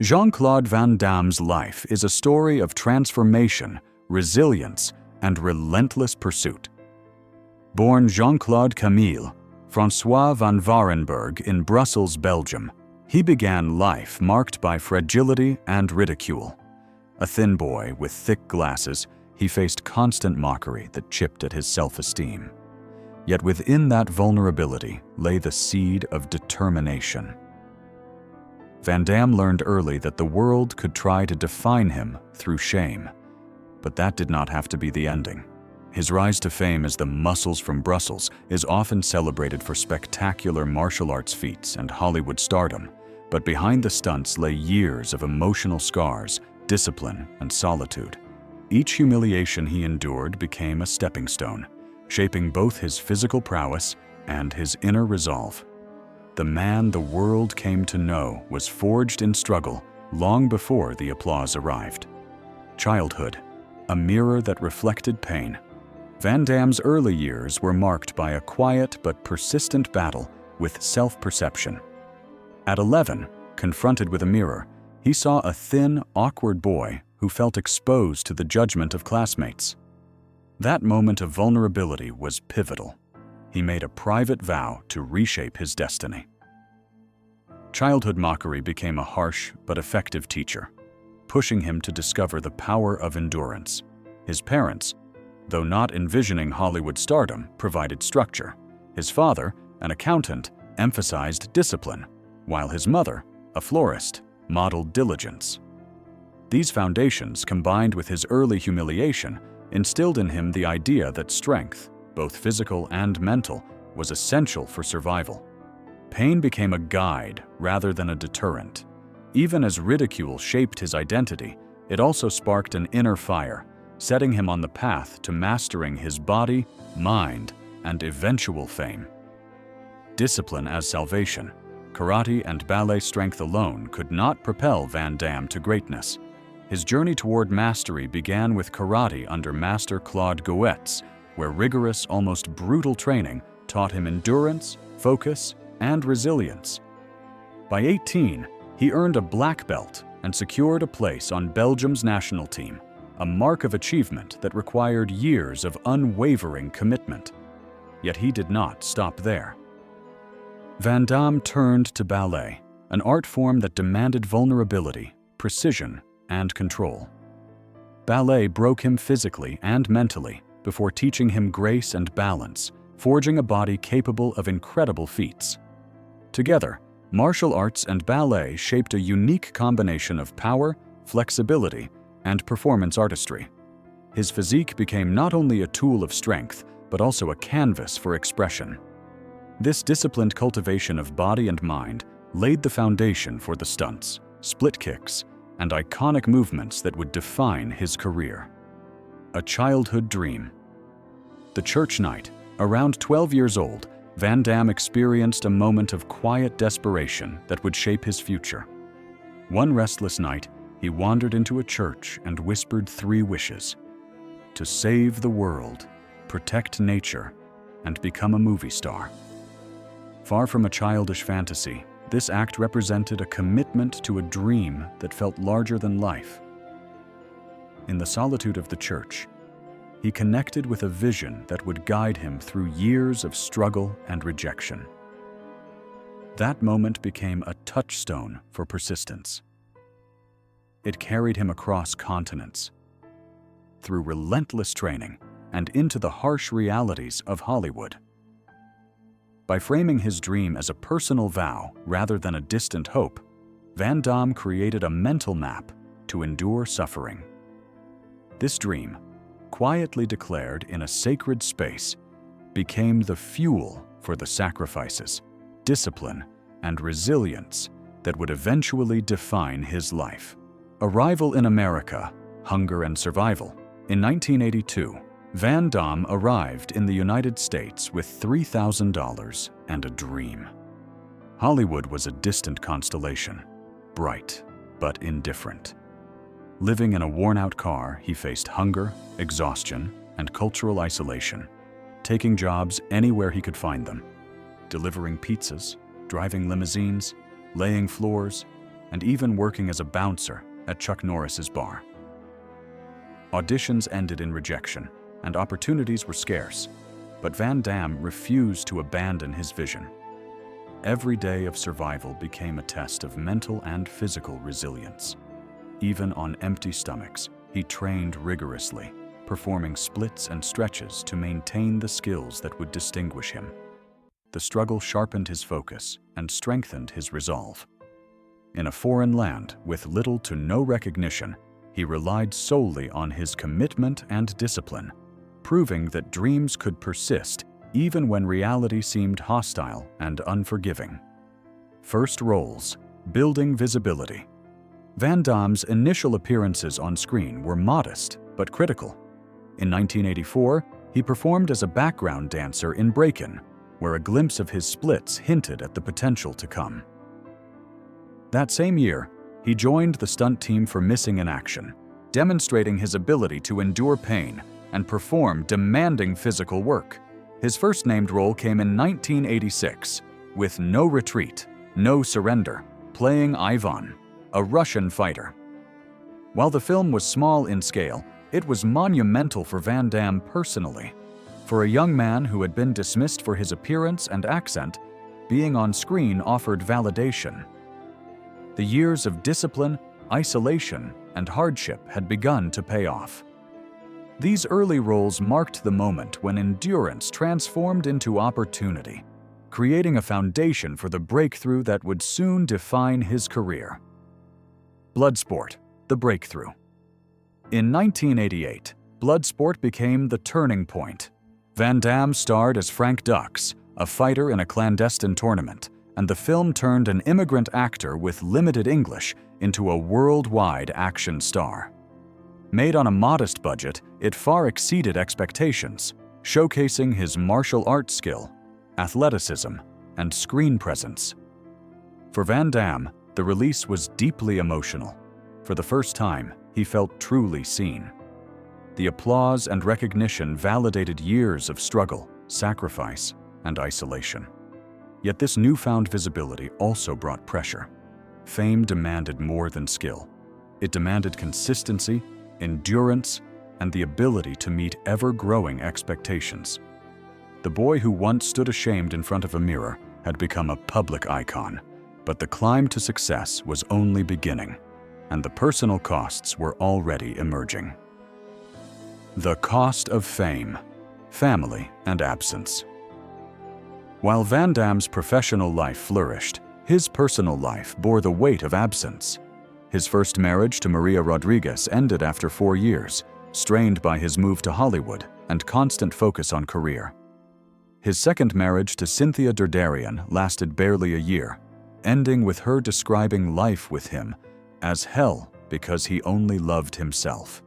Jean-Claude Van Damme's life is a story of transformation, resilience, and relentless pursuit. Born Jean-Claude Camille François van Varenberg in Brussels, Belgium, he began life marked by fragility and ridicule. A thin boy with thick glasses, he faced constant mockery that chipped at his self-esteem. Yet within that vulnerability lay the seed of determination. Van Damme learned early that the world could try to define him through shame, but that did not have to be the ending. His rise to fame as the Muscles from Brussels is often celebrated for spectacular martial arts feats and Hollywood stardom, but behind the stunts lay years of emotional scars, discipline, and solitude. Each humiliation he endured became a stepping stone, shaping both his physical prowess and his inner resolve. The man the world came to know was forged in struggle long before the applause arrived. Childhood, a mirror that reflected pain. Van Damme's early years were marked by a quiet but persistent battle with self-perception. At 11, confronted with a mirror, he saw a thin, awkward boy who felt exposed to the judgment of classmates. That moment of vulnerability was pivotal. He made a private vow to reshape his destiny. Childhood mockery became a harsh but effective teacher, pushing him to discover the power of endurance. His parents, though not envisioning Hollywood stardom, provided structure. His father, an accountant, emphasized discipline, while his mother, a florist, modeled diligence. These foundations, combined with his early humiliation, instilled in him the idea that strength, both physical and mental, was essential for survival. Pain became a guide rather than a deterrent. Even as ridicule shaped his identity, it also sparked an inner fire, setting him on the path to mastering his body, mind, and eventual fame. Discipline as salvation. Karate and ballet strength alone could not propel Van Damme to greatness. His journey toward mastery began with karate under Master Claude Goetz, where rigorous, almost brutal training taught him endurance, focus, and resilience. By 18, he earned a black belt and secured a place on Belgium's national team, a mark of achievement that required years of unwavering commitment. Yet he did not stop there. Van Damme turned to ballet, an art form that demanded vulnerability, precision, and control. Ballet broke him physically and mentally before teaching him grace and balance, forging a body capable of incredible feats. Together, martial arts and ballet shaped a unique combination of power, flexibility, and performance artistry. His physique became not only a tool of strength, but also a canvas for expression. This disciplined cultivation of body and mind laid the foundation for the stunts, split kicks, and iconic movements that would define his career. A childhood dream. The church night. Around 12 years old, Van Damme experienced a moment of quiet desperation that would shape his future. One restless night, he wandered into a church and whispered 3 wishes: to save the world, protect nature, and become a movie star. Far from a childish fantasy, this act represented a commitment to a dream that felt larger than life. In the solitude of the church, he connected with a vision that would guide him through years of struggle and rejection. That moment became a touchstone for persistence. It carried him across continents, through relentless training, and into the harsh realities of Hollywood. By framing his dream as a personal vow rather than a distant hope, Van Damme created a mental map to endure suffering. This dream, quietly declared in a sacred space, became the fuel for the sacrifices, discipline, and resilience that would eventually define his life. Arrival in America, hunger and survival. In 1982, Van Damme arrived in the United States with $3,000 and a dream. Hollywood was a distant constellation, bright but indifferent. Living in a worn-out car, he faced hunger, exhaustion, and cultural isolation, taking jobs anywhere he could find them, delivering pizzas, driving limousines, laying floors, and even working as a bouncer at Chuck Norris's bar. Auditions ended in rejection, and opportunities were scarce, but Van Damme refused to abandon his vision. Every day of survival became a test of mental and physical resilience. Even on empty stomachs, he trained rigorously, performing splits and stretches to maintain the skills that would distinguish him. The struggle sharpened his focus and strengthened his resolve. In a foreign land with little to no recognition, he relied solely on his commitment and discipline, proving that dreams could persist even when reality seemed hostile and unforgiving. First roles: building visibility. Van Damme's initial appearances on screen were modest but critical. In 1984, he performed as a background dancer in Breakin', where a glimpse of his splits hinted at the potential to come. That same year, he joined the stunt team for Missing in Action, demonstrating his ability to endure pain and perform demanding physical work. His first named role came in 1986, with No Retreat, No Surrender, playing Ivan, a Russian fighter. While the film was small in scale, it was monumental for Van Damme personally. For a young man who had been dismissed for his appearance and accent, being on screen offered validation. The years of discipline, isolation, and hardship had begun to pay off. These early roles marked the moment when endurance transformed into opportunity, creating a foundation for the breakthrough that would soon define his career. Bloodsport, the breakthrough. In 1988, Bloodsport became the turning point. Van Damme starred as Frank Dux, a fighter in a clandestine tournament, and the film turned an immigrant actor with limited English into a worldwide action star. Made on a modest budget, it far exceeded expectations, showcasing his martial arts skill, athleticism, and screen presence. For Van Damme, the release was deeply emotional. For the first time, he felt truly seen. The applause and recognition validated years of struggle, sacrifice, and isolation. Yet this newfound visibility also brought pressure. Fame demanded more than skill. It demanded consistency, endurance, and the ability to meet ever-growing expectations. The boy who once stood ashamed in front of a mirror had become a public icon, but the climb to success was only beginning, and the personal costs were already emerging. The cost of fame, family, and absence. While Van Damme's professional life flourished, his personal life bore the weight of absence. His first marriage to Maria Rodriguez ended after 4 years, strained by his move to Hollywood and constant focus on career. His second marriage to Cynthia Derderian lasted barely a year, ending with her describing life with him as hell because he only loved himself.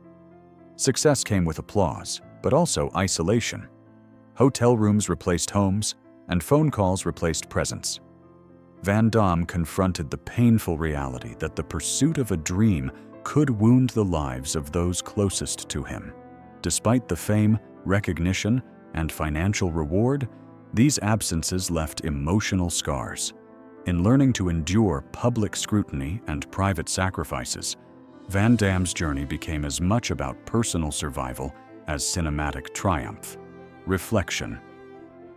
Success came with applause, but also isolation. Hotel rooms replaced homes, and phone calls replaced presence. Van Damme confronted the painful reality that the pursuit of a dream could wound the lives of those closest to him. Despite the fame, recognition, and financial reward, these absences left emotional scars. In learning to endure public scrutiny and private sacrifices, Van Damme's journey became as much about personal survival as cinematic triumph. Reflection.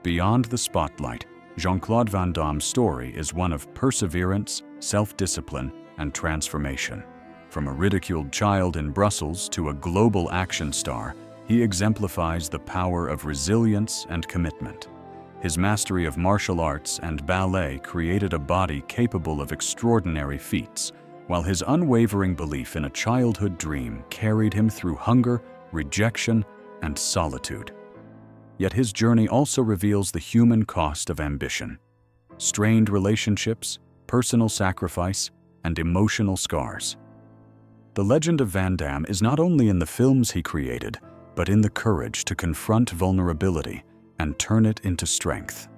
Beyond the spotlight, Jean-Claude Van Damme's story is one of perseverance, self-discipline, and transformation. From a ridiculed child in Brussels to a global action star, he exemplifies the power of resilience and commitment. His mastery of martial arts and ballet created a body capable of extraordinary feats, while his unwavering belief in a childhood dream carried him through hunger, rejection, and solitude. Yet his journey also reveals the human cost of ambition: strained relationships, personal sacrifice, and emotional scars. The legend of Van Damme is not only in the films he created, but in the courage to confront vulnerability and turn it into strength.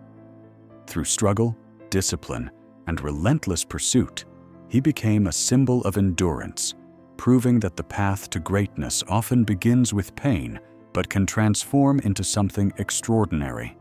Through struggle, discipline, and relentless pursuit, he became a symbol of endurance, proving that the path to greatness often begins with pain, but can transform into something extraordinary.